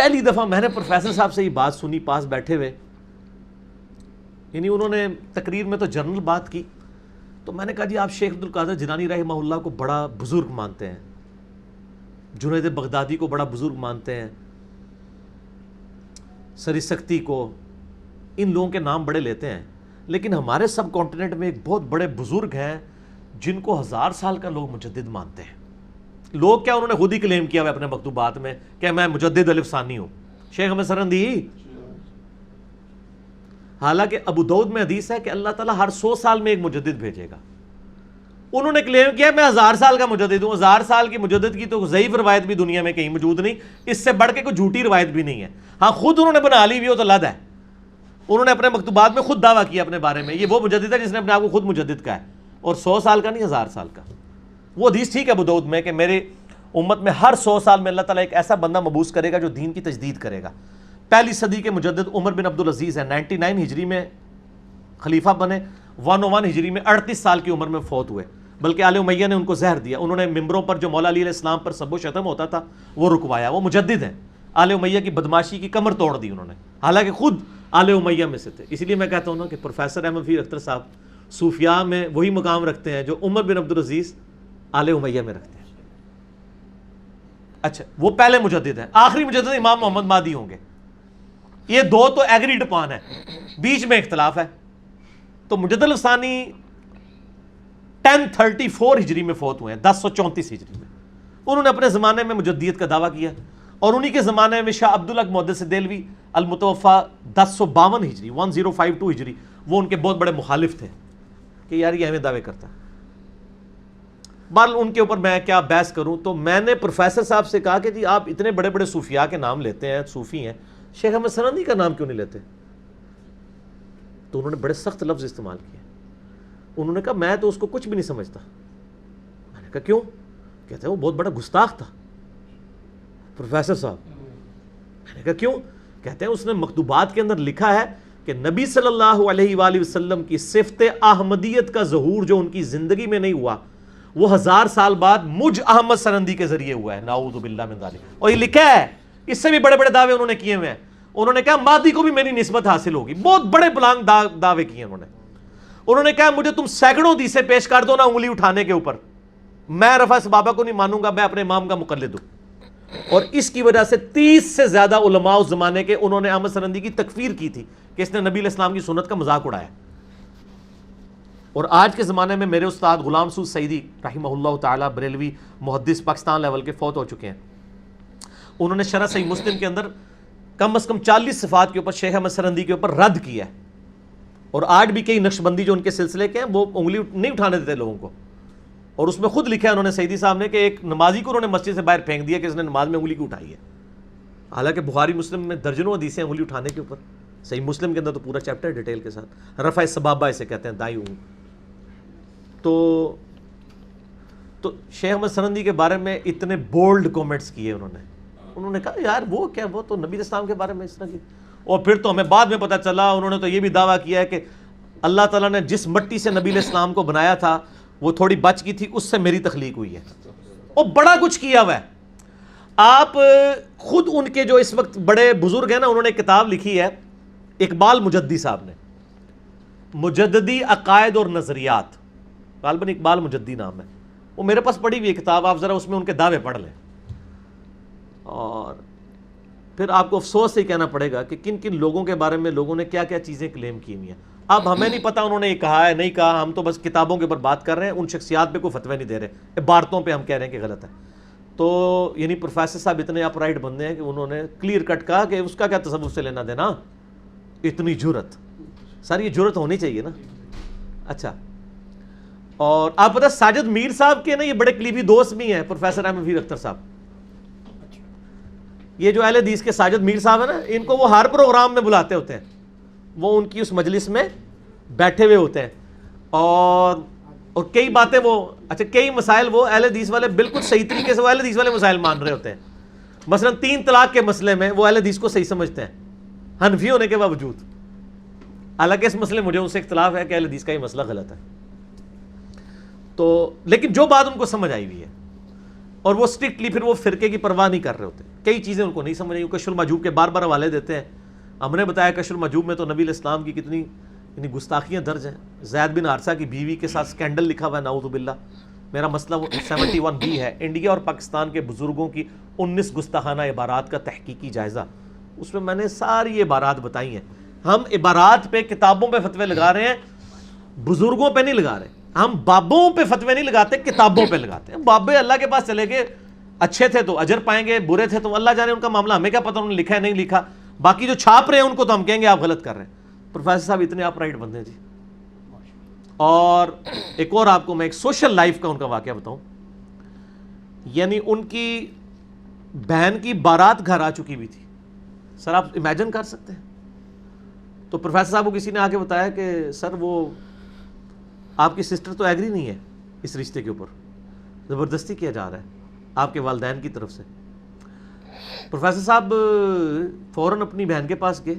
پہلی دفعہ میں نے پروفیسر صاحب سے یہ بات سنی پاس بیٹھے ہوئے، یعنی انہوں نے تقریر میں تو جنرل بات کی، تو میں نے کہا جی آپ شیخ عبدالقادر جیلانی رحمہ اللہ کو بڑا بزرگ مانتے ہیں، جنید بغدادی کو بڑا بزرگ مانتے ہیں، سری سختی کو، ان لوگوں کے نام بڑے لیتے ہیں، لیکن ہمارے سب کانٹیننٹ میں ایک بہت بڑے بزرگ ہیں جن کو 1000 سال کا لوگ مجدد مانتے ہیں۔ لوگ کیا، انہوں نے خود ہی کلیم کیا ہوا اپنے مکتوبات میں کہ میں مجدد الف ثانی ہوں، شیخ احمد سرہندی۔ حالانکہ ابو داؤد میں حدیث ہے کہ اللہ تعالیٰ ہر 100 سال میں ایک مجدد بھیجے گا، انہوں نے کلیم کیا میں 1000 سال کا مجدد ہوں۔ 1000 سال کی مجدد کی تو ضعیف روایت بھی دنیا میں کہیں موجود نہیں، اس سے بڑھ کے کوئی جھوٹی روایت بھی نہیں ہے۔ ہاں خود انہوں نے بنا لی ہوئی ہو تو لد ہے، انہوں نے اپنے مکتوبات میں خود دعویٰ کیا اپنے بارے میں، یہ وہ مجدد ہے جس نے اپنے آپ کو خود مجدد کہا ہے، اور 100 سال کا نہیں 1000 سال کا۔ وہ حدیث ٹھیک ہے ابو داؤد میں کہ میرے امت میں ہر 100 سال میں اللہ تعالیٰ ایک ایسا بندہ مبعوث کرے گا جو دین کی تجدید کرے گا۔ پہلی صدی کے مجدد عمر بن عبدالعزیز ہیں، 99 ہجری میں خلیفہ بنے، 101 ہجری میں 38 سال کی عمر میں فوت ہوئے، بلکہ آل امیہ نے ان کو زہر دیا، انہوں نے ممبروں پر جو مولا علی علیہ السلام پر سب و شتم ہوتا تھا وہ رکوایا۔ وہ مجدد ہیں، آل امیہ کی بدماشی کی کمر توڑ دی انہوں نے، حالانکہ خود آل امیہ میں سے تھے۔ اسی لیے میں کہتا ہوں نا کہ پروفیسر احمد فیر اختر صاحب صوفیاء میں وہی مقام رکھتے ہیں جو عمر بن عبدالعزیز آل امیہ میں رکھتے ہیں۔ اچھا وہ پہلے مجدد ہیں، آخری مجدد امام محمد مہدی ہوں گے، یہ دو تو ایگریڈ اپان ہے، بیچ میں اختلاف ہے۔ تو مجدد الثانی 1034 ہجری میں فوت ہوئے ہیں، 1034 ہجری میں، انہوں نے اپنے زمانے میں مجددیت کا دعویٰ کیا، اور انہی کے زمانے میں شاہ عبدالحق محدث دہلوی المتوفا 1052 ہجری 1052 ہجری، وہ ان کے بہت بڑے مخالف تھے کہ یار یہ ہمیں دعوے کرتا ہے۔ بہرحال ان کے اوپر میں کیا بحث کروں، تو میں نے پروفیسر صاحب سے کہا کہ جی آپ اتنے بڑے بڑے صوفیاء کے نام لیتے ہیں، صوفی ہیں، شیخ احمد سرہندی کا نام کیوں نہیں لیتے؟ تو انہوں نے بڑے سخت لفظ استعمال کیے، انہوں نے کہا میں تو اس کو کچھ بھی نہیں سمجھتا۔ میں نے کہا کیوں؟ کہتے ہیں وہ بہت بڑا گستاخ تھا پروفیسر صاحب۔ میں نے کہا کیوں؟ کہتے ہیں اس نے مکتوبات کے اندر لکھا ہے کہ نبی صلی اللہ علیہ وآلہ وسلم کی صفت احمدیت کا ظہور جو ان کی زندگی میں نہیں ہوا وہ 1000 سال بعد مجھ احمد سرہندی کے ذریعے ہوا ہے، نعوذ باللہ من ذالک۔ اور یہ لکھا ہے، اس سے بھی بڑے بڑے دعوے انہوں نے کیے ہوئے ہیں۔ انہوں نے کہا مہدی کو بھی میری نسبت حاصل ہوگی، بہت بڑے بلانگ دعوے کیے انہوں نے کہا مجھے تم سینکڑوں حدیثیں پیش کر دو نا انگلی اٹھانے کے اوپر، میں رفع صحابہ کو نہیں مانوں گا، میں اپنے امام کا مقلد ہوں۔ اور اس کی وجہ سے 30 سے زیادہ علماء اس زمانے کے انہوں نے احمد سرہندی کی تکفیر کی تھی کہ اس نے نبی علیہ السلام کی سنت کا مذاق اڑایا۔ اور آج کے زمانے میں میرے استاد غلام سعود سعیدی رحمہ اللہ تعالی بریلوی محدث پاکستان لیول کے فوت ہو چکے ہیں، انہوں نے شرح صحیح مسلم کے اندر کم از کم 40 صفات کے اوپر شیخ احمد سرہندی کے اوپر رد کیا ہے، اور آج بھی کئی نقشبندی جو ان کے سلسلے کے ہیں وہ انگلی نہیں اٹھانے دیتے لوگوں کو، اور اس میں خود لکھا ہے انہوں نے سعیدی صاحب نے کہ ایک نمازی کو انہوں نے مسجد سے باہر پھینک دیا کہ اس نے نماز میں انگلی کیوں اٹھائی ہے، حالانکہ بخاری مسلم میں درجنوں حدیثیں انگلی اٹھانے کے اوپر، صحیح مسلم کے اندر تو پورا چیپٹر ڈیٹیل کے ساتھ، رفع سبابہ اسے کہتے ہیں، دائیں انگلی۔ تو شیخ احمد سرہندی کے بارے میں اتنے بولڈ کومنٹس کیے انہوں نے کہا یار وہ کیا، وہ تو نبی اسلام کے بارے میں اس طرح کی، اور پھر تو ہمیں بعد میں پتہ چلا انہوں نے تو یہ بھی دعویٰ کیا ہے کہ اللہ تعالیٰ نے جس مٹی سے نبی علیہ السلام کو بنایا تھا وہ تھوڑی بچ گئی تھی، اس سے میری تخلیق ہوئی ہے، اور بڑا کچھ کیا ہوا ہے۔ آپ خود ان کے جو اس وقت بڑے بزرگ ہیں نا، انہوں نے کتاب لکھی ہے، اقبال مجددی صاحب نے، مجددی عقائد اور نظریات، غالباً اقبال مجددی نام ہے، وہ میرے پاس پڑھی ہوئی کتاب، آپ ذرا اس میں ان کے دعوے پڑھ لیں، اور پھر آپ کو افسوس سے ہی کہنا پڑے گا کہ کن کن لوگوں کے بارے میں لوگوں نے کیا کیا چیزیں کلیم کی ہوئی ہیں۔ اب ہمیں نہیں پتا انہوں نے یہ کہا ہے نہیں کہا، ہم تو بس کتابوں کے اوپر بات کر رہے ہیں، ان شخصیات پہ کوئی فتوی نہیں دے رہے، عبارتوں پہ ہم کہہ رہے ہیں کہ غلط ہے۔ تو یعنی پروفیسر صاحب اتنے اپ رائٹ بندے ہیں کہ انہوں نے کلیئر کٹ کہا کہ اس کا کیا تصوف سے لینا دینا، اتنی جرت، سر یہ جرت ہونی چاہیے نا۔ اچھا، اور آپ پتہ ساجد میر صاحب کے نا یہ بڑے قریبی دوست بھی ہیں پروفیسر احمد فیر اختر صاحب، یہ جو اہل حدیث کے ساجد میر صاحب ہیں نا، ان کو وہ ہر پروگرام میں بلاتے ہوتے ہیں، وہ ان کی اس مجلس میں بیٹھے ہوئے ہوتے ہیں، اور کئی باتیں وہ کئی مسائل وہ اہل حدیث والے بالکل صحیح طریقے سے وہ اہل حدیث والے مسائل مان رہے ہوتے ہیں، مثلا 3 طلاق کے مسئلے میں وہ اہل حدیث کو صحیح سمجھتے ہیں حنفی ہونے کے باوجود، حالانکہ اس مسئلے مجھے ان سے اختلاف ہے کہ اہل حدیث کا یہ مسئلہ غلط ہے۔ تو لیکن جو بات ان کو سمجھ آئی ہوئی ہے اور وہ اسٹرکٹلی پھر وہ فرقے کی پرواہ نہیں کر رہے ہوتے. کئی چیزیں ان کو نہیں سمجھ رہی. کشف المحجوب کے بار بار حوالے دیتے ہیں. ہم نے بتایا کشف المحجوب میں تو نبی علیہ السلام کی کتنی یعنی گستاخیاں درج ہیں. زید بن حارثہ کی بیوی کے ساتھ سکینڈل لکھا ہوا ہے, نعوذ باللہ. میرا مسئلہ وہ 71B ہے, انڈیا اور پاکستان کے بزرگوں کی 19 گستاخانہ عبارات کا تحقیقی جائزہ. اس میں نے ساری عبارات بتائی ہیں. ہم عبارات پہ کتابوں پہ فتوے لگا رہے ہیں, بزرگوں پہ نہیں لگا رہے. ہم بابوں پہ فتوے نہیں لگاتے, کتابوں پہ لگاتے ہیں. بابے اللہ کے پاس چلے گئے, اچھے تھے تو اجر پائیں گے, برے تھے تو اللہ جانے ان کا معاملہ, ہمیں کیا پتہ انہوں نے لکھا ہے نہیں لکھا. باقی جو چھاپ رہے ہیں ان کو تو ہم کہیں گے آپ غلط کر رہے ہیں. پروفیسر صاحب اتنے اپ رائٹ بندے ہیں جی. اور ایک اور آپ کو میں ایک سوشل لائف کا ان کا واقعہ بتاؤں. یعنی ان کی بہن کی بارات گھر آ چکی ہوئی تھی. سر آپ امیجن کر سکتے ہیں. تو پروفیسر صاحب کو کسی نے آ کے بتایا کہ سر وہ آپ کی سسٹر تو ایگری نہیں ہے اس رشتے کے اوپر, زبردستی کیا جا رہا ہے آپ کے والدین کی طرف سے. پروفیسر صاحب فوراً اپنی بہن کے پاس گئے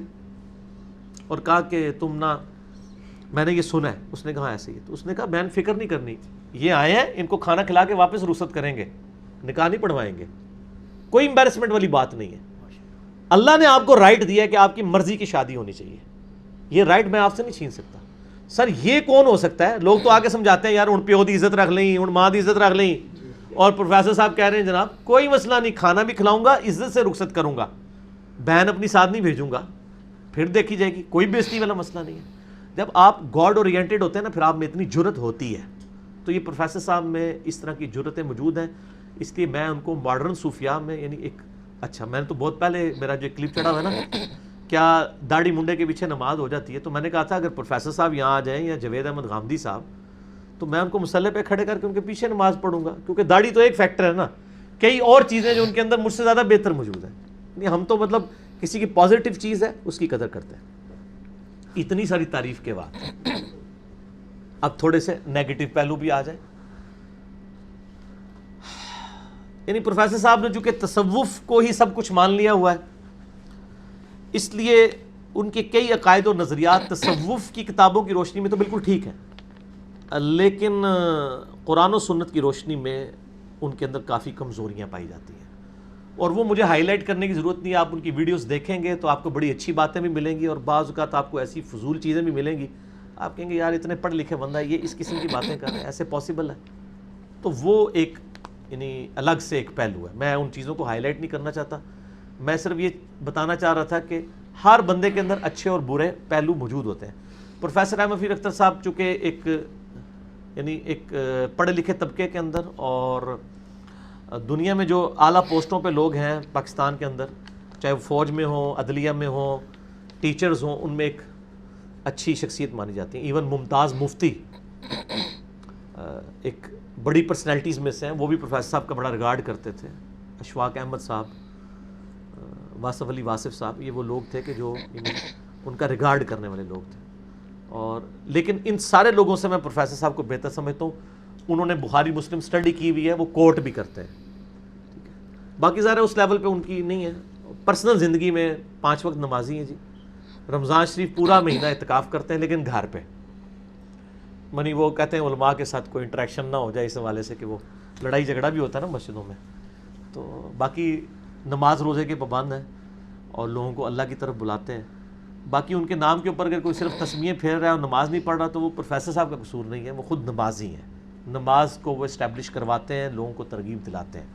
اور کہا کہ تم نہ, میں نے یہ سنا ہے. اس نے کہا ایسے ہی. تو اس نے کہا بہن فکر نہیں کرنی, یہ آئے ہیں ان کو کھانا کھلا کے واپس رخصت کریں گے, نکاح نہیں پڑھوائیں گے, کوئی امبیرسمنٹ والی بات نہیں ہے. اللہ نے آپ کو رائٹ دیا ہے کہ آپ کی مرضی کی شادی ہونی چاہیے, یہ رائٹ میں آپ سے نہیں چھین سکتا. سر یہ کون ہو سکتا ہے؟ لوگ تو آگے سمجھاتے ہیں یار ہن پیو دی عزت رکھ لیں, ہن ماں دی عزت رکھ لیں. اور پروفیسر صاحب کہہ رہے ہیں جناب کوئی مسئلہ نہیں, کھانا بھی کھلاؤں گا, عزت سے رخصت کروں گا, بہن اپنی ساتھ نہیں بھیجوں گا, پھر دیکھی جائے گی, کوئی بےزتی والا مسئلہ نہیں ہے. جب آپ گاڈ اورینٹڈ ہوتے ہیں نا, پھر آپ میں اتنی جرت ہوتی ہے. تو یہ پروفیسر صاحب میں اس طرح کی جرتیں موجود ہیں. اس لیے میں ان کو ماڈرن صوفیاء میں یعنی ایک اچھا, میں نے تو بہت پہلے میرا جو کلپ چڑھا ہوا ہے نا کیا داڑھی منڈے کے پیچھے نماز ہو جاتی ہے, تو میں نے کہا تھا اگر پروفیسر صاحب یہاں آ جائیں یا جوید احمد غامدی صاحب, تو میں ان کو مصلی پہ کھڑے کر کے ان کے پیچھے نماز پڑھوں گا, کیونکہ داڑھی تو ایک فیکٹر ہے نا, کئی اور چیزیں جو ان کے اندر مجھ سے زیادہ بہتر موجود ہیں. ہم تو مطلب کسی کی پازیٹیو چیز ہے اس کی قدر کرتے ہیں. اتنی ساری تعریف کے بعد اب تھوڑے سے نیگیٹو پہلو بھی آ جائیں. یعنی پروفیسر صاحب نے چونکہ تصوف کو ہی سب کچھ مان لیا ہوا ہے, اس لیے ان کے کئی عقائد اور نظریات تصوف کی کتابوں کی روشنی میں تو بالکل ٹھیک ہیں, لیکن قرآن و سنت کی روشنی میں ان کے اندر کافی کمزوریاں پائی جاتی ہیں. اور وہ مجھے ہائی لائٹ کرنے کی ضرورت نہیں ہے, آپ ان کی ویڈیوز دیکھیں گے تو آپ کو بڑی اچھی باتیں بھی ملیں گی, اور بعض اوقات آپ کو ایسی فضول چیزیں بھی ملیں گی, آپ کہیں گے یار اتنے پڑھ لکھے بندہ یہ اس قسم کی باتیں کر رہے ہیں, ایسے پاسبل ہے؟ تو وہ ایک یعنی الگ سے ایک پہلو ہے. میں ان چیزوں کو ہائی لائٹ نہیں کرنا چاہتا, میں صرف یہ بتانا چاہ رہا تھا کہ ہر بندے کے اندر اچھے اور برے پہلو موجود ہوتے ہیں. پروفیسر احمد فیر اختر صاحب چونکہ ایک یعنی ایک پڑھے لکھے طبقے کے اندر اور دنیا میں جو اعلیٰ پوسٹوں پہ لوگ ہیں پاکستان کے اندر, چاہے وہ فوج میں ہوں, عدلیہ میں ہوں, ٹیچرز ہوں, ان میں ایک اچھی شخصیت مانی جاتی ہیں. ایون ممتاز مفتی ایک بڑی پرسنالٹیز میں سے ہیں, وہ بھی پروفیسر صاحب کا بڑا ریگارڈ کرتے تھے. اشفاق احمد صاحب, واصف علی واصف صاحب, یہ وہ لوگ تھے کہ جو ان کا ریگارڈ کرنے والے لوگ تھے. اور لیکن ان سارے لوگوں سے میں پروفیسر صاحب کو بہتر سمجھتا ہوں. انہوں نے بخاری مسلم سٹڈی کی ہوئی ہے, وہ کوٹ بھی کرتے ہیں. ٹھیک ہے, باقی ظاہر اس لیول پہ ان کی نہیں ہے. پرسنل زندگی میں 5 وقت نمازی ہیں جی. رمضان شریف پورا مہینہ اعتکاف کرتے ہیں لیکن گھر پہ, منی وہ کہتے ہیں علماء کے ساتھ کوئی انٹریکشن نہ ہو جائے اس حوالے سے کہ وہ لڑائی جھگڑا بھی ہوتا ہے نا مسجدوں میں. تو باقی نماز روزے کے پابند ہیں اور لوگوں کو اللہ کی طرف بلاتے ہیں. باقی ان کے نام کے اوپر اگر کوئی صرف تسمیہ پھیر رہا ہے اور نماز نہیں پڑھ رہا تو وہ پروفیسر صاحب کا قصور نہیں ہے, وہ خود نمازی ہیں. نماز کو وہ اسٹیبلش کرواتے ہیں, لوگوں کو ترغیب دلاتے ہیں.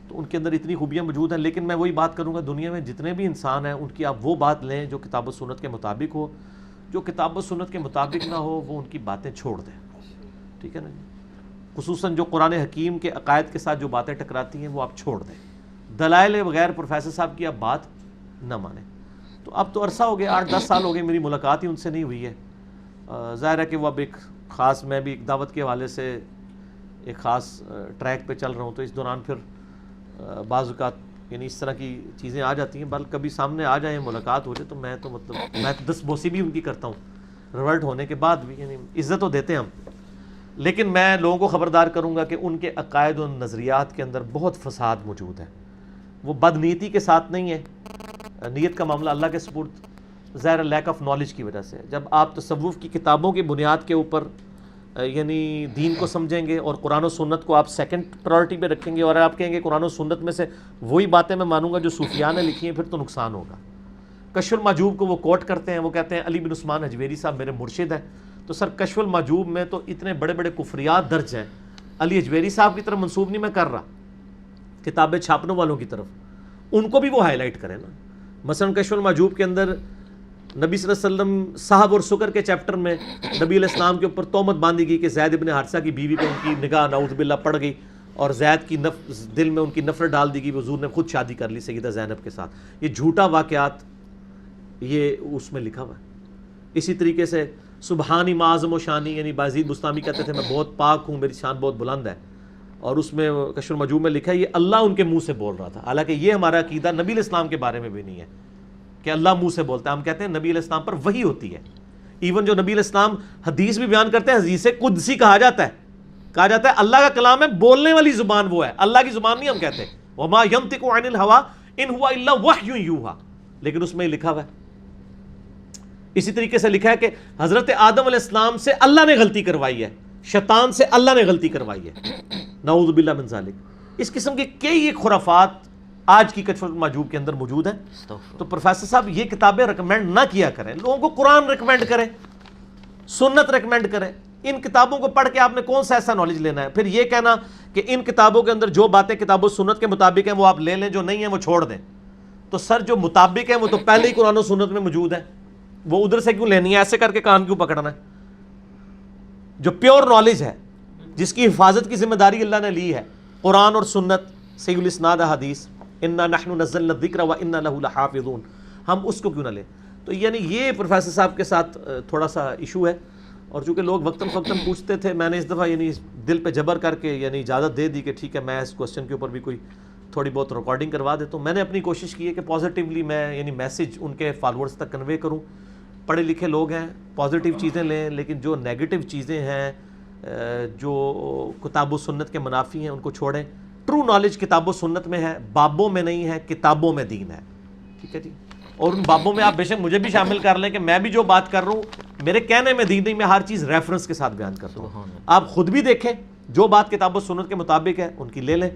تو ان کے اندر اتنی خوبیاں موجود ہیں. لیکن میں وہی بات کروں گا, دنیا میں جتنے بھی انسان ہیں ان کی آپ وہ بات لیں جو کتاب و سنت کے مطابق ہو. جو کتاب و سنت کے مطابق نہ ہو وہ ان کی باتیں چھوڑ دیں. ٹھیک ہے نا جی. خصوصاً جو قرآن حکیم کے عقائد کے ساتھ جو باتیں ٹکراتی ہیں وہ آپ چھوڑ دیں. دلائل بغیر پروفیسر صاحب کی آپ بات نہ مانیں. تو اب تو عرصہ ہو گیا, 8-10 سال ہو گئے, میری ملاقات ہی ان سے نہیں ہوئی ہے. ظاہر ہے کہ وہ اب ایک خاص, میں بھی ایک دعوت کے حوالے سے ایک خاص ٹریک پہ چل رہا ہوں, تو اس دوران پھر بعض اوقات یعنی اس طرح کی چیزیں آ جاتی ہیں. بلکہ کبھی سامنے آ جائیں, ملاقات ہو جائے, تو میں تو دس بوسی بھی ان کی کرتا ہوں, ریورٹ ہونے کے بعد بھی. یعنی عزت تو دیتے ہیں ہم, لیکن میں لوگوں کو خبردار کروں گا کہ ان کے عقائد و نظریات کے اندر بہت فساد موجود ہے. وہ بد نیتی کے ساتھ نہیں ہے, نیت کا معاملہ اللہ کے سپرد, ظاہر لیک آف نالج کی وجہ سے. جب آپ تصوف کی کتابوں کی بنیاد کے اوپر یعنی دین کو سمجھیں گے اور قرآن و سنت کو آپ سیکنڈ پرائرٹی پہ رکھیں گے اور آپ کہیں گے قرآن و سنت میں سے وہی باتیں میں مانوں گا جو صوفیاء نے لکھی ہیں، پھر تو نقصان ہوگا۔ کشف المحجوب کو وہ کوٹ کرتے ہیں، وہ کہتے ہیں علی بن عثمان حجویری صاحب میرے مرشد ہیں، تو سر کشف المحجوب میں تو اتنے بڑے بڑے کفریات درج ہیں، علی حجویری صاحب کی طرف منسوب نہیں میں کر رہا، کتابیں چھاپنے والوں کی طرف، ان کو بھی وہ ہائی لائٹ کریں نا۔ مثلا کشف المحجوب کے اندر نبی صلی اللہ علیہ وسلم صحب اور سکر کے چیپٹر میں نبی علیہ السلام کے اوپر تہمت باندھی گئی کہ زید ابن حارثہ کی بیوی پہ ان کی نگاہ نعوذ باللہ پڑ گئی اور زید کی دل میں ان کی نفرت ڈال دی گئی، حضور نے خود شادی کر لی سیدہ زینب کے ساتھ۔ یہ جھوٹا واقعات یہ اس میں لکھا ہوا ہے۔ اسی طریقے سے سبحانی معظم و شانی، یعنی بازید بستامی کہتے تھے میں بہت پاک ہوں، میری شان بہت بلند ہے، اور اس میں کشف المحجوب میں لکھا ہے یہ اللہ ان کے منہ سے بول رہا تھا، حالانکہ یہ ہمارا عقیدہ نبی علیہ السلام کے بارے میں بھی نہیں ہے کہ اللہ منہ سے بولتا ہے۔ ہم کہتے ہیں نبی علیہ السلام پر وحی ہوتی ہے، ایون جو نبی علیہ السلام حدیث بھی بیان کرتے ہیں، حدیث قدسی کہا جاتا ہے اللہ کا کلام ہے، بولنے والی زبان وہ ہے، اللہ کی زبان نہیں ہم کہتے، وما ينطق عن الهوى ان هو الا وحی یوحى، لیکن اس میں لکھا ہوا ہے۔ اسی طریقے سے لکھا ہے کہ حضرت آدم علیہ السلام سے اللہ نے غلطی کروائی ہے، شیطان سے اللہ نے غلطی کروائی ہے، نعوذ باللہ من ذالک۔ اس قسم کے کئی خرافات آج کی کشف المحجوب کے اندر موجود ہیں۔ تو پروفیسر صاحب یہ کتابیں ریکمینڈ نہ کیا کریں، لوگوں کو قرآن ریکمینڈ کریں، سنت ریکمینڈ کریں۔ ان کتابوں کو پڑھ کے آپ نے کون سا ایسا نالج لینا ہے؟ پھر یہ کہنا کہ ان کتابوں کے اندر جو باتیں کتاب و سنت کے مطابق ہیں وہ آپ لے لیں، جو نہیں ہیں وہ چھوڑ دیں۔ تو سر جو مطابق ہیں وہ تو پہلے ہی قرآن و سنت میں موجود ہیں، وہ ادھر سے کیوں لینی ہے؟ ایسے کر کے کان کیوں پکڑنا ہے؟ جو پیور نالج ہے، جس کی حفاظت کی ذمہ داری اللہ نے لی ہے، قرآن اور سنت، صحیح الاسناد حدیث، انا نحن نزلنا الذکر وانا لہ لحافظون، ہم اس کو کیوں نہ لیں؟ تو یعنی یہ پروفیسر صاحب کے ساتھ تھوڑا سا ایشو ہے، اور چونکہ لوگ وقتاً فوقتاً پوچھتے تھے، میں نے اس دفعہ یعنی دل پہ جبر کر کے یعنی اجازت دے دی کہ ٹھیک ہے میں اس کوسچن کے اوپر بھی کوئی تھوڑی بہت ریکارڈنگ کروا دیتا ہوں۔ میں نے اپنی کوشش کی ہے کہ پازیٹیولی میں یعنی میسج ان کے فالورز تک کنوے کروں۔ پڑھے لکھے لوگ ہیں، پازیٹیو چیزیں لیں، لیکن جو نیگیٹو چیزیں ہیں، جو کتاب و سنت کے منافی ہیں، ان کو چھوڑیں۔ ٹرو نالج کتاب و سنت میں ہے، بابوں میں نہیں ہے، کتابوں میں دین ہے، ٹھیک ہے جی۔ اور ان بابوں میں آپ بے شک مجھے بھی شامل کر لیں کہ میں بھی جو بات کر رہا ہوں میرے کہنے میں دین نہیں، میں ہر چیز ریفرنس کے ساتھ بیان کرتا ہوں۔ آپ خود بھی دیکھیں، جو بات کتاب و سنت کے مطابق ہے ان کی لے لیں،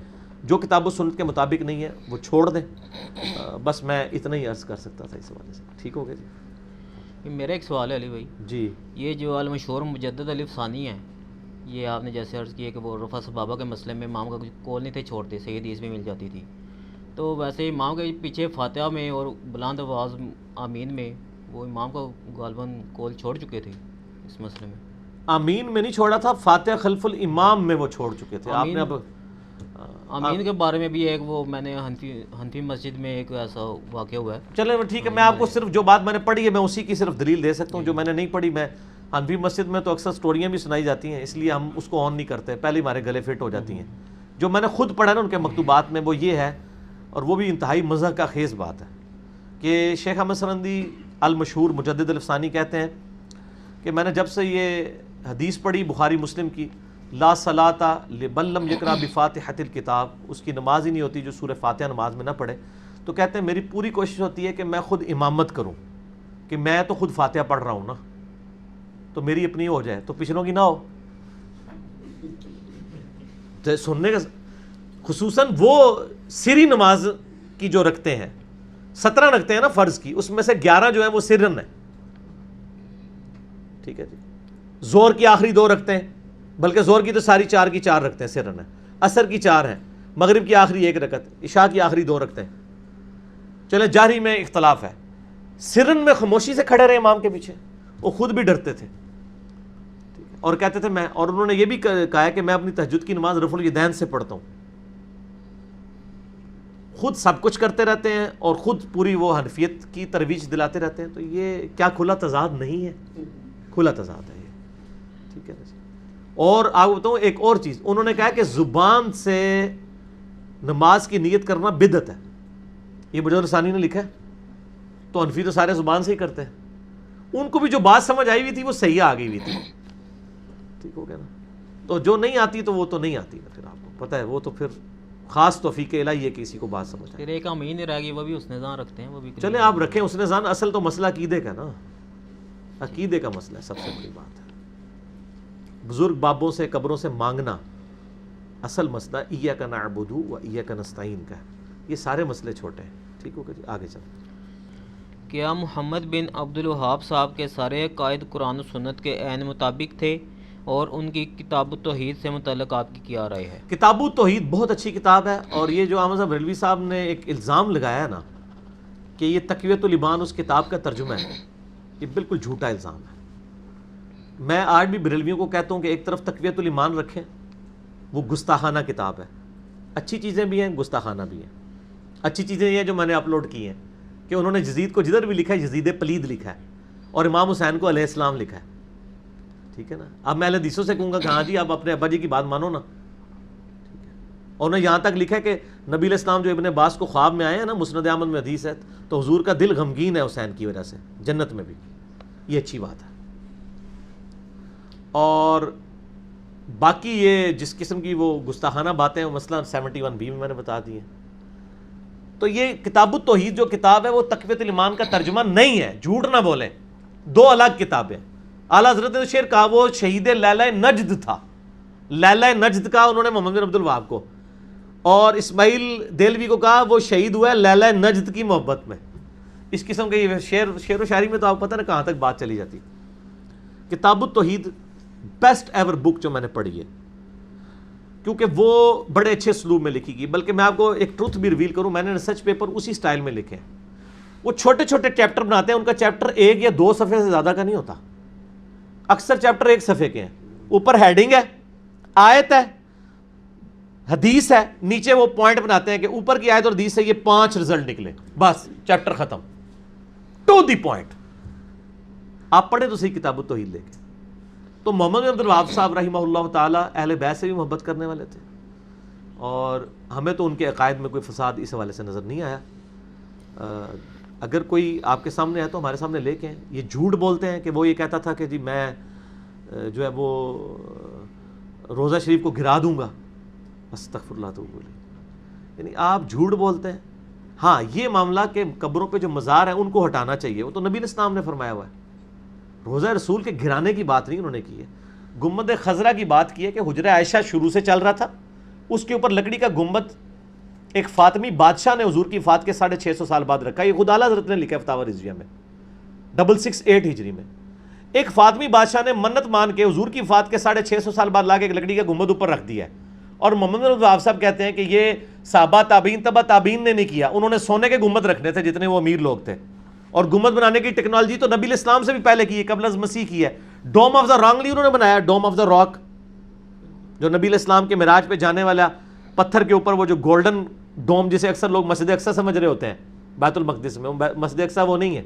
جو کتاب و سنت کے مطابق نہیں ہے وہ چھوڑ دیں۔ بس میں اتنا ہی عرض کر سکتا تھا اس حوالے سے، ٹھیک ہو گیا جی۔ میرا ایک سوال ہے علی بھائی جی، یہ جو المشہور مجدد الف ثانی ہیں، یہ آپ نے جیسے عرض کیا کہ وہ رفع صحابہ کے مسئلے میں امام کا کچھ کول نہیں تھے چھوڑتے، صحیح حدیث بھی مل جاتی تھی، تو ویسے امام کے پیچھے فاتحہ میں اور بلند آواز آمین میں وہ امام کا غالباً کول چھوڑ چکے تھے اس مسئلے میں۔ آمین میں نہیں چھوڑا تھا، فاتحہ خلف الامام میں وہ چھوڑ چکے تھے۔ آپ نے اب آمین کے بارے میں بھی ایک وہ میں نے حنفی مسجد میں ایک ایسا واقعہ ہوا ہے۔ چلیں ٹھیک ہے، میں آپ کو صرف جو بات میں نے پڑھی ہے میں اسی کی صرف دلیل دے سکتا ہوں، جو میں نے نہیں پڑھی میں حنفی مسجد میں تو اکثر سٹوریاں بھی سنائی جاتی ہیں، اس لیے ہم اس کو آن نہیں کرتے، پہلے ہمارے گلے فٹ ہو جاتی ہیں۔ جو میں نے خود پڑھا نا ان کے مکتوبات میں وہ یہ ہے، اور وہ بھی انتہائی مزہ کا خیز بات ہے، کہ شیخ احمد سرندی المشہور مجدد الف ثانی کہتے ہیں کہ میں نے جب سے یہ حدیث پڑھی بخاری مسلم کی، لا صلاۃ لمن لم یقرأ بفاتحۃ الکتاب، اس کی نماز ہی نہیں ہوتی جو سورہ فاتحہ نماز میں نہ پڑھے، تو کہتے ہیں میری پوری کوشش ہوتی ہے کہ میں خود امامت کروں، کہ میں تو خود فاتحہ پڑھ رہا ہوں نا، تو میری اپنی ہو جائے تو پچھلوں کی نہ ہو۔ تو سننے کا خصوصاً وہ سری نماز کی جو رکھتے ہیں، 17 رکھتے ہیں نا فرض کی، اس میں سے 11 جو ہے وہ سرن ہے، ٹھیک ہے جی۔ زور کی آخری 2 رکھتے ہیں، بلکہ زور کی تو ساری 4 کی 4 رکھتے ہیں، سرن ہے۔ عصر کی 4 ہیں، مغرب کی آخری 1 رکعت، عشاء کی آخری 2 رکھتے ہیں۔ چلے جہری میں اختلاف ہے، سرن میں خاموشی سے کھڑے رہے امام کے پیچھے، وہ خود بھی ڈرتے تھے اور کہتے تھے میں، اور انہوں نے یہ بھی کہا ہے کہ میں اپنی تہجد کی نماز رفع الیدین سے پڑھتا ہوں، خود سب کچھ کرتے رہتے ہیں اور خود پوری وہ حنفیت کی ترویج دلاتے رہتے ہیں۔ تو یہ کیا کھلا تضاد نہیں ہے؟ کھلا تضاد ہے یہ، ٹھیک ہے نا جی۔ اور آپ بتاؤں ایک اور چیز، انہوں نے کہا کہ زبان سے نماز کی نیت کرنا بدعت ہے، یہ مجدد ثانی نے لکھا ہے۔ تو حنفی تو سارے زبان سے ہی کرتے ہیں، ان کو بھی جو بات سمجھ آئی ہوئی تھی وہ صحیح آ گئی ہوئی تھی، ٹھیک ہو گیا نا۔ تو جو نہیں آتی تو وہ تو نہیں آتی نا، پھر آپ کو پتہ ہے وہ تو پھر خاص توفیق الہی ہے کسی کو بات سمجھ آئے۔ پھر ایک امین رہ گئی، وہ بھی حسن ظن رکھتے ہیں، وہ بھی چلے آپ رکھیں حسن ظن، اصل تو مسئلہ عقیدے کا نا، عقیدے کا مسئلہ ہے، سب سے بڑی بات ہے۔ بزرگ بابوں سے قبروں سے مانگنا اصل مسئلہ ایاک نعبد و ایاک نستعین کا ہے. یہ سارے مسئلے چھوٹے ہیں. ٹھیک ہوگا جی, آگے چلیں. کیا محمد بن عبد الوہاب صاحب کے سارے عقائد قرآن و سنت کے عین مطابق تھے؟ اور ان کی کتاب التوحید سے متعلق آپ کی کیا رائے ہے؟ کتاب التوحید بہت اچھی کتاب ہے, اور یہ جو احمد صاحب بریلوی صاحب نے ایک الزام لگایا ہے نا کہ یہ تقویۃ الایمان اس کتاب کا ترجمہ ہے, یہ بالکل جھوٹا الزام ہے. میں آج بھی بریلویوں کو کہتا ہوں کہ ایک طرف تقویۃ الایمان رکھیں, وہ گستاخانہ کتاب ہے. اچھی چیزیں بھی ہیں, گستاخانہ بھی ہیں. اچھی چیزیں یہ ہیں جو میں نے اپلوڈ کی ہیں کہ انہوں نے یزید کو جدھر بھی لکھا ہے یزید پلید لکھا ہے, اور امام حسین کو علیہ السلام لکھا ہے. ٹھیک ہے نا. اب میں اہل حدیثوں سے کہوں گا کہ ہاں جی آپ اپنے ابا جی کی بات مانو نا. ٹھیک ہے. اور انہوں نے یہاں تک لکھا ہے کہ نبی علیہ السلام جو ابن عباس کو خواب میں آئے ہیں نا, مسند احمد میں حدیث ہے, تو حضور کا دل غمگین ہے حسین کی وجہ سے جنت میں بھی. یہ اچھی بات ہے. اور باقی یہ جس قسم کی وہ گستاخانہ باتیں ہیں, مثلا 71B میں نے بتا دی ہیں. تو یہ کتاب التوحید جو کتاب ہے وہ تقویۃ الایمان کا ترجمہ نہیں ہے, جھوٹ نہ بولیں. دو الگ کتابیں. اعلیٰ حضرت نے شعر کہا وہ شہید لیلہ نجد تھا. لیلہ نجد کا انہوں نے محمد بن عبد الوہاب کو, اور اسماعیل دہلوی کو کہا وہ شہید ہوا ہے لیلہ نجد کی محبت میں. اس قسم کے شعر و شاعری میں تو آپ پتہ نا کہاں تک بات چلی جاتی. کتاب التوحید بیسٹ ایور بک جو میں نے پڑھی ہے, کیونکہ وہ بڑے اچھے اسلوب میں لکھی گئی. بلکہ میں آپ کو ایک ٹروتھ بھی ریویل کروں, میں نے ریسرچ پیپر اسی سٹائل میں لکھے ہیں. وہ چھوٹے چھوٹے چیپٹر بناتے ہیں, ان کا چیپٹر 1 یا 2 صفحے سے زیادہ کا نہیں ہوتا. اکثر چیپٹر 1 صفحے کے ہیں. اوپر ہیڈنگ ہے, آیت ہے, حدیث ہے, نیچے وہ پوائنٹ بناتے ہیں کہ اوپر کی آیت اور حدیث سے یہ 5 رزلٹ نکلے, بس چیپٹر ختم, ٹو دی پوائنٹ. آپ پڑھیں تو صحیح کتاب التوحید لے کے. تو محمد بن عبد الوہاب صاحب رحمہ اللہ تعالیٰ اہل بیت سے بھی محبت کرنے والے تھے, اور ہمیں تو ان کے عقائد میں کوئی فساد اس حوالے سے نظر نہیں آیا. اگر کوئی آپ کے سامنے ہے تو ہمارے سامنے لے کے ہیں. یہ جھوٹ بولتے ہیں کہ وہ یہ کہتا تھا کہ جی میں جو ہے وہ روزہ شریف کو گرا دوں گا. استغفر اللہ تو بولے, یعنی آپ جھوٹ بولتے ہیں. ہاں یہ معاملہ کہ قبروں پہ جو مزار ہیں ان کو ہٹانا چاہیے, وہ تو نبی علیہ السلام نے فرمایا ہوا ہے. روزہ رسول کے گرانے کی بات نہیں انہوں نے کی ہے. گنبد خضرا کی بات کی ہے کہ حجرہ عائشہ شروع سے چل رہا تھا, اس کے اوپر لکڑی کا گنبد ایک فاطمی بادشاہ نے حضور کی وفات کے 650 سال بعد رکھا. یہ خود اعلیٰ حضرت نے لکھا ہے فتاوی رضویہ میں 668 ہجری میں. ایک فاطمی بادشاہ نے منت مان کے حضور کی وفات کے 650 سال بعد لا کے ایک لکڑی کا گنبد اوپر رکھ دیا ہے. اور محمد بن عبد الوہاب صاحب کہتے ہیں کہ یہ صحابہ تابعین تبع تابعین نے نہیں کیا, انہوں نے سونے کے گنبد رکھنے تھے جتنے وہ امیر لوگ تھے. اور گنبد بنانے کی ٹیکنالوجی تو نبی علیہ السلام سے بھی پہلے کی ہے, قبل از مسیح کی ہے. ڈوم آف دا رانگلی انہوں نے بنایا, ڈوم آف دا راک, جو نبی علیہ السلام کے معراج پہ جانے والا پتھر کے اوپر وہ جو گولڈن ڈوم جسے اکثر لوگ مسجد اقصی سمجھ رہے ہوتے ہیں بیت المقدس میں, مسجد اقصی وہ نہیں ہے.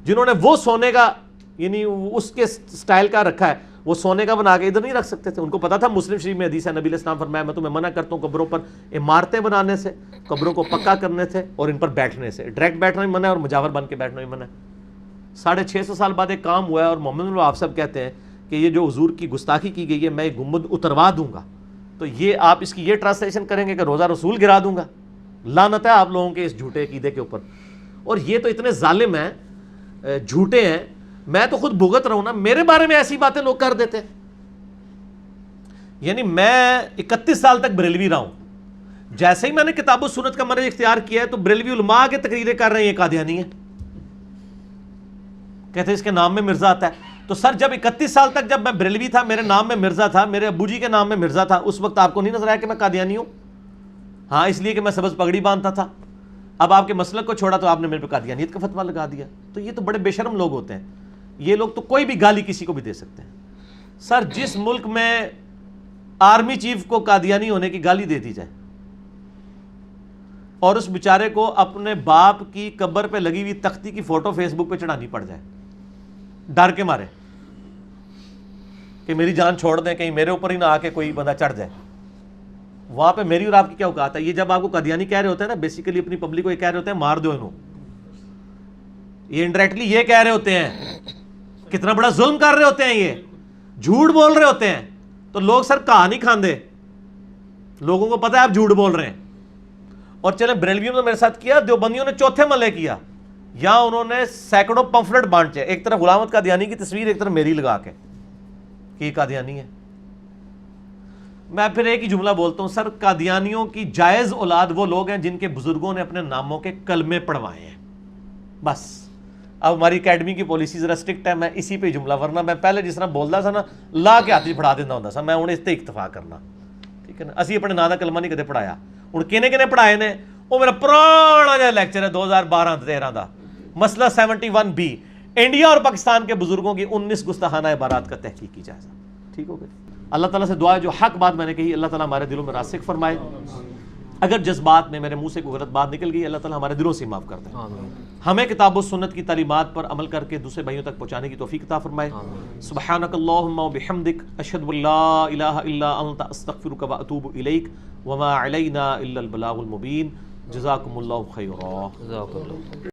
جنہوں نے وہ سونے کا یعنی اس کے سٹائل کا رکھا ہے, وہ سونے کا بنا کے ادھر نہیں رکھ سکتے تھے. ان کو پتا تھا مسلم شریف میں حدیث ہے, نبی علیہ السلام فرمایا میں تمہیں منع کرتا ہوں قبروں پر عمارتیں بنانے سے, قبروں کو پکا کرنے سے, اور ان پر بیٹھنے سے. ڈائریکٹ بیٹھنا بھی منع ہے اور مجاور بن کے بیٹھنا بھی منع ہے. 650 سال بعد ایک کام ہوا ہے, اور محمد بن عبد الوہاب صاحب کہتے ہیں کہ یہ جو حضور کی گستاخی کی گئی ہے میں گنبد اتروا دوں گا. تو یہ آپ اس کی یہ ٹرانسلیشن کریں گے کہ روزہ رسول گرا دوں گا. لعنت ہے آپ لوگوں کے اس جھوٹے عقیدے کے اوپر. اور یہ تو اتنے ظالم ہیں, جھوٹے ہیں, میں تو خود بھگت رہا ہوں نا, میرے بارے میں ایسی باتیں لوگ کر دیتے. یعنی میں 31 سال تک بریلوی رہا ہوں, جیسے ہی میں نے کتاب و سنت کا منہج اختیار کیا ہے تو بریلوی علماء کے تقریریں کر رہے ہیں یہ قادیانی ہے, کہتے ہیں اس کے نام میں مرزا آتا ہے. تو سر جب 31 سال تک جب میں بریلوی تھا, میرے نام میں مرزا تھا, میرے ابو جی کے نام میں مرزا تھا, اس وقت آپ کو نہیں نظر آیا کہ میں قادیانی ہوں؟ ہاں اس لیے کہ میں سبز پگڑی باندھتا تھا. اب آپ کے مسلک کو چھوڑا تو آپ نے میرے پہ قادیانیت کا فتویٰ لگا دیا. تو یہ تو بڑے بے شرم لوگ ہوتے ہیں. یہ لوگ تو کوئی بھی گالی کسی کو بھی دے سکتے ہیں. سر جس ملک میں آرمی چیف کو قادیانی ہونے کی گالی دے دی جائے اور اس بیچارے کو اپنے باپ کی قبر پہ لگی ہوئی تختی کی فوٹو فیس بک پہ چڑھانی پڑ جائے ڈر کے مارے کہ میری جان چھوڑ دیں, کہیں میرے اوپر ہی نہ آ کے کوئی بندہ چڑھ جائے, وہاں پہ میری اور آپ کی کیا اوقات ہے؟ یہ جب آپ کو قادیانی کہہ رہے ہوتے ہیں نا, بیسیکلی اپنی پبلک کو یہ کہہ رہے ہوتے ہیں مار دو انہوں. یہ انڈائریکٹلی یہ کہہ رہے ہوتے ہیں, کتنا بڑا ظلم کر رہے ہوتے ہیں, یہ جھوٹ بول رہے ہوتے ہیں. تو لوگ سر کہا نہیں کھاندے, لوگوں کو پتہ ہے آپ جھوٹ بول رہے ہیں. اور چلیں بریلویوں نے میرے ساتھ کیا, دیوبندیوں نے چوتھے ملے کیا, یہاں انہوں نے سینکڑوں پمفلٹ بانٹے, ایک طرف غلام احمد قادیانی کی تصویر, ایک طرف میری لگا کے. کہ یہ قادیانی ہے؟ میں پھر ایک ہی جملہ بولتا ہوں سر، قادیانیوں کی جائز اولاد وہ لوگ ہیں جن کے بزرگوں نے اپنے ناموں کے کلمے پڑھوائے ہیں، بس۔ اب ہماری اکیڈمی کی پالیسی ذرا اسٹرکٹ ہے، میں اسی پہ جملہ، ورنہ میں پہلے جس طرح بولتا سا نا لا کے ہاتھ پڑھا دینا ہوتا سا، میں ہوں اس تے اکتفا کرنا، ٹھیک ہے نا۔ اسی اپنے نام دا کلمہ نہیں کدے پڑھایا، ہوں کنے پڑھائے نے، وہ میرا پرانا جہا لیکچر ہے 2012-13 دا، مسئلہ 71B، انڈیا اور پاکستان کے بزرگوں کی 19 گستاخانہ عبارات کا تحقیقی جائزہ، ٹھیک ہو گیا۔ اللہ تعالیٰ سے دعا ہے جو حق بات میں نے کہی اللہ تعالیٰ ہمارے دلوں میں راسخ فرمائے، اگر جذبات میں میرے منہ سے کوئی غلط بات نکل گئی اللہ تعالیٰ ہمارے دلوں سے معاف کر دے، ہمیں کتاب و سنت کی تعلیمات پر عمل کر کے دوسرے بھائیوں تک پہنچانے کی توفیق عطا فرمائے۔ سبحانک اللہم و بحمدک، اشہد ان لا الہ الا انت، استغفرک و اتوب الیک، وما علینا الا البلاغ المبین۔ جزاکم اللہ خیرا۔